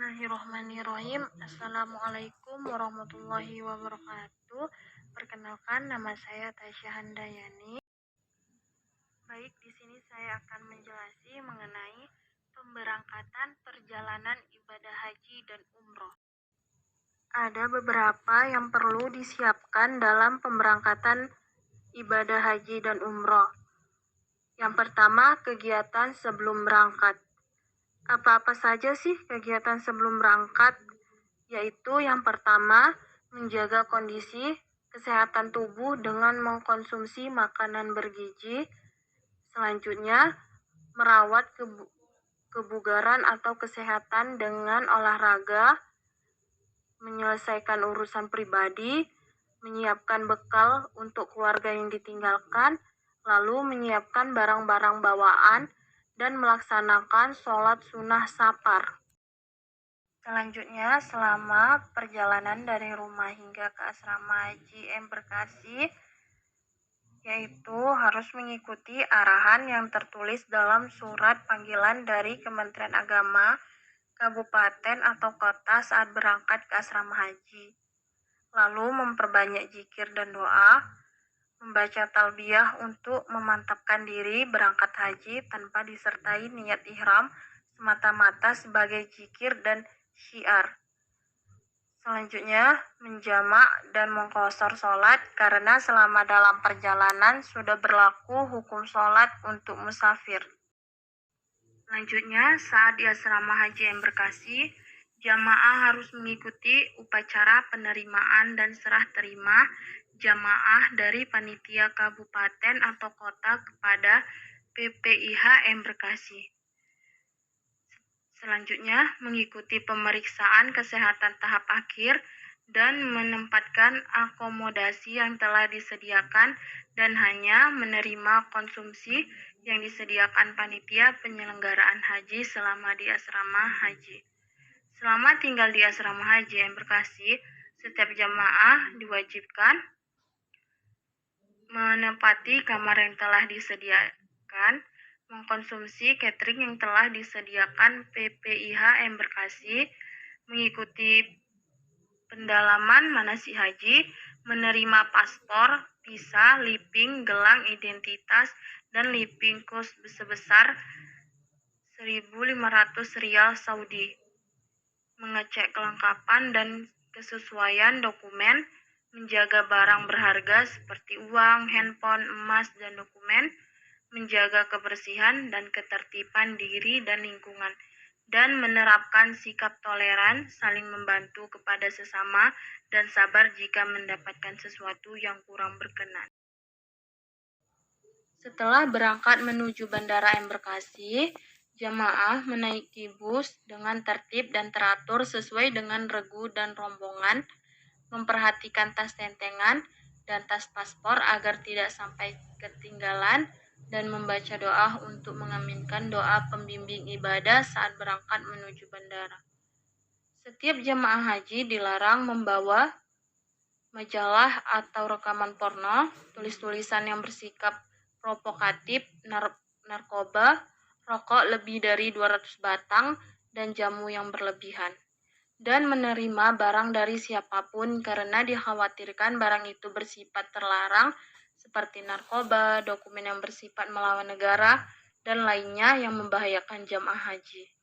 Bismillahirrahmanirrahim. Assalamualaikum warahmatullahi wabarakatuh. Perkenalkan, nama saya Tasya Handayani. Baik, di sini saya akan menjelaskan mengenai pemberangkatan perjalanan ibadah haji dan umroh. Ada beberapa yang perlu disiapkan dalam pemberangkatan ibadah haji dan umroh. Yang pertama, kegiatan sebelum berangkat. Apa-apa saja sih kegiatan sebelum berangkat? Yaitu yang pertama, menjaga kondisi kesehatan tubuh dengan mengkonsumsi makanan bergizi. Selanjutnya, merawat kebugaran atau kesehatan dengan olahraga, menyelesaikan urusan pribadi, menyiapkan bekal untuk keluarga yang ditinggalkan, lalu menyiapkan barang-barang bawaan, dan melaksanakan sholat sunnah safar. Selanjutnya, selama perjalanan dari rumah hingga ke asrama haji Embarkasi, yaitu harus mengikuti arahan yang tertulis dalam surat panggilan dari Kementerian Agama, kabupaten atau kota saat berangkat ke asrama haji. Lalu memperbanyak zikir dan doa, membaca talbiyah untuk memantapkan diri berangkat haji tanpa disertai niat ihram semata-mata sebagai zikir dan syiar. Selanjutnya, menjamak dan mengqashar sholat karena selama dalam perjalanan sudah berlaku hukum sholat untuk musafir. Selanjutnya, saat di asrama haji Embarkasi, jamaah harus mengikuti upacara penerimaan dan serah terima jamaah dari panitia kabupaten atau kota kepada PPIH Embarkasi. Selanjutnya, mengikuti pemeriksaan kesehatan tahap akhir dan menempatkan akomodasi yang telah disediakan dan hanya menerima konsumsi yang disediakan panitia penyelenggaraan haji selama di asrama haji. Selama tinggal di asrama haji Embarkasi, setiap jamaah diwajibkan menempati kamar yang telah disediakan, mengkonsumsi catering yang telah disediakan PPIH Embarkasi, mengikuti pendalaman manasik haji, menerima paspor, visa, living, gelang identitas, dan living cost sebesar 1.500 rial Saudi, mengecek kelengkapan dan kesesuaian dokumen, menjaga barang berharga seperti uang, handphone, emas, dan dokumen, menjaga kebersihan dan ketertiban diri dan lingkungan, dan menerapkan sikap toleran, saling membantu kepada sesama, dan sabar jika mendapatkan sesuatu yang kurang berkenan. Setelah berangkat menuju Bandara Embarkasi, jamaah menaiki bus dengan tertib dan teratur sesuai dengan regu dan rombongan, memperhatikan tas tentengan dan tas paspor agar tidak sampai ketinggalan, dan membaca doa untuk mengaminkan doa pembimbing ibadah saat berangkat menuju bandara. Setiap jamaah haji dilarang membawa majalah atau rekaman porno, tulis-tulisan yang bersikap provokatif, narkoba, rokok lebih dari 200 batang, dan jamu yang berlebihan. Dan menerima barang dari siapapun karena dikhawatirkan barang itu bersifat terlarang seperti narkoba, dokumen yang bersifat melawan negara, dan lainnya yang membahayakan jamaah haji.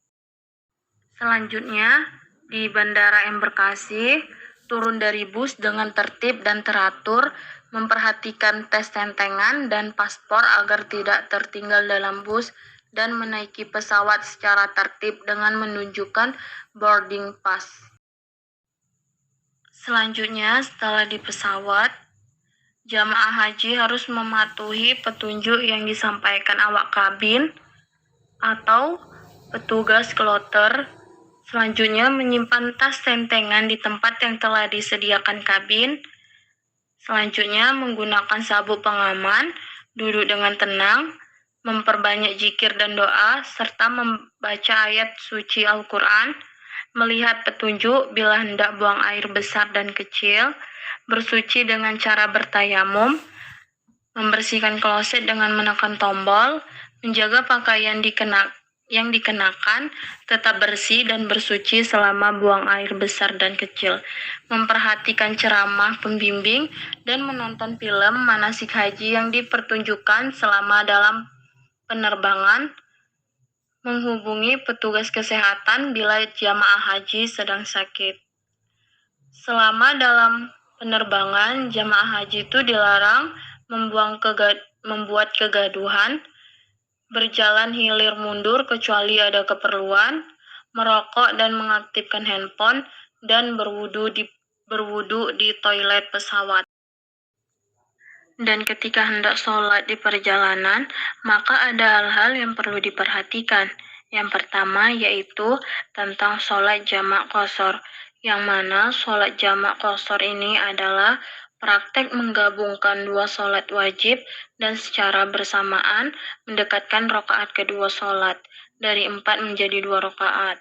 Selanjutnya, di Bandara Embarkasi, turun dari bus dengan tertib dan teratur, memperhatikan tes tentengan dan paspor agar tidak tertinggal dalam bus, dan menaiki pesawat secara tertib dengan menunjukkan boarding pass. Selanjutnya, setelah di pesawat, jamaah haji harus mematuhi petunjuk yang disampaikan awak kabin atau petugas kloter. Selanjutnya, menyimpan tas tentengan di tempat yang telah disediakan kabin. Selanjutnya, menggunakan sabuk pengaman, duduk dengan tenang, memperbanyak zikir dan doa, serta membaca ayat suci Al-Quran, melihat petunjuk bila hendak buang air besar dan kecil, bersuci dengan cara bertayamum, membersihkan kloset dengan menekan tombol, menjaga pakaian dikenakan yang dikenakan tetap bersih dan bersuci selama buang air besar dan kecil, memperhatikan ceramah pembimbing, dan menonton film manasik haji yang dipertunjukkan selama dalam penerbangan, menghubungi petugas kesehatan bila jamaah haji sedang sakit. Selama dalam penerbangan, jamaah haji itu dilarang membuat kegaduhan, berjalan hilir mundur kecuali ada keperluan, merokok dan mengaktifkan handphone, dan berwudu di toilet pesawat. Dan ketika hendak sholat di perjalanan, maka ada hal-hal yang perlu diperhatikan. Yang pertama yaitu tentang sholat jamak qashar, yang mana sholat jamak qashar ini adalah praktek menggabungkan dua sholat wajib dan secara bersamaan mendekatkan rakaat kedua sholat dari 4 menjadi 2 rakaat.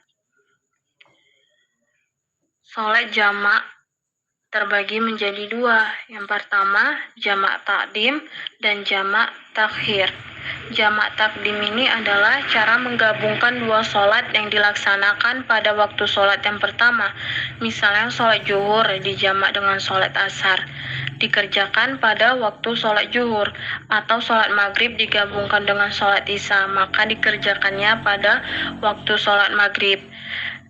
Sholat jamak terbagi menjadi dua. Yang pertama, jamak takdim dan jamak takhir. Jamak takdim ini adalah cara menggabungkan dua sholat yang dilaksanakan pada waktu sholat yang pertama. Misalnya sholat zuhur dijamak dengan sholat asar, dikerjakan pada waktu sholat zuhur, atau sholat maghrib digabungkan dengan sholat isya, maka dikerjakannya pada waktu sholat maghrib.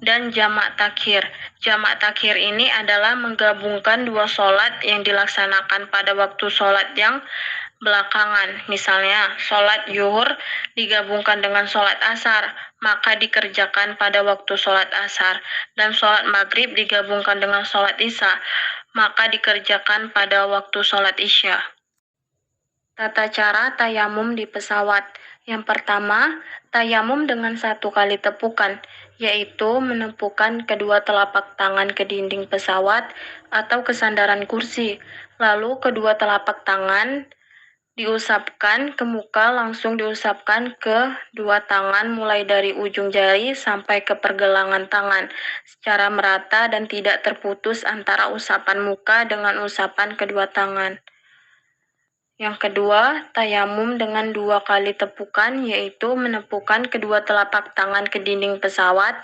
Dan jamak takhir. Jamak takhir ini adalah menggabungkan dua sholat yang dilaksanakan pada waktu sholat yang belakangan. Misalnya, sholat zuhur digabungkan dengan sholat asar, maka dikerjakan pada waktu sholat asar. Dan sholat maghrib digabungkan dengan sholat isya, maka dikerjakan pada waktu sholat isya. Tata cara tayamum di pesawat. Yang pertama, tayamum dengan 1 kali tepukan, yaitu menepukkan kedua telapak tangan ke dinding pesawat atau ke sandaran kursi. Lalu kedua telapak tangan diusapkan ke muka, langsung diusapkan ke dua tangan mulai dari ujung jari sampai ke pergelangan tangan secara merata dan tidak terputus antara usapan muka dengan usapan kedua tangan. Yang kedua, tayamum dengan 2 kali tepukan, yaitu menepukkan kedua telapak tangan ke dinding pesawat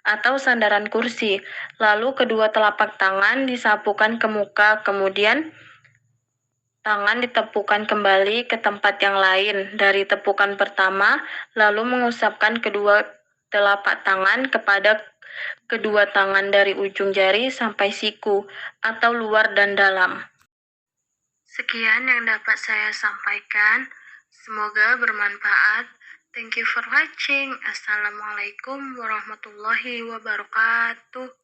atau sandaran kursi. Lalu kedua telapak tangan disapukan ke muka, kemudian tangan ditepukkan kembali ke tempat yang lain dari tepukan pertama, lalu mengusapkan kedua telapak tangan kepada kedua tangan dari ujung jari sampai siku atau luar dan dalam. Sekian yang dapat saya sampaikan. Semoga bermanfaat. Thank you for watching. Assalamualaikum warahmatullahi wabarakatuh.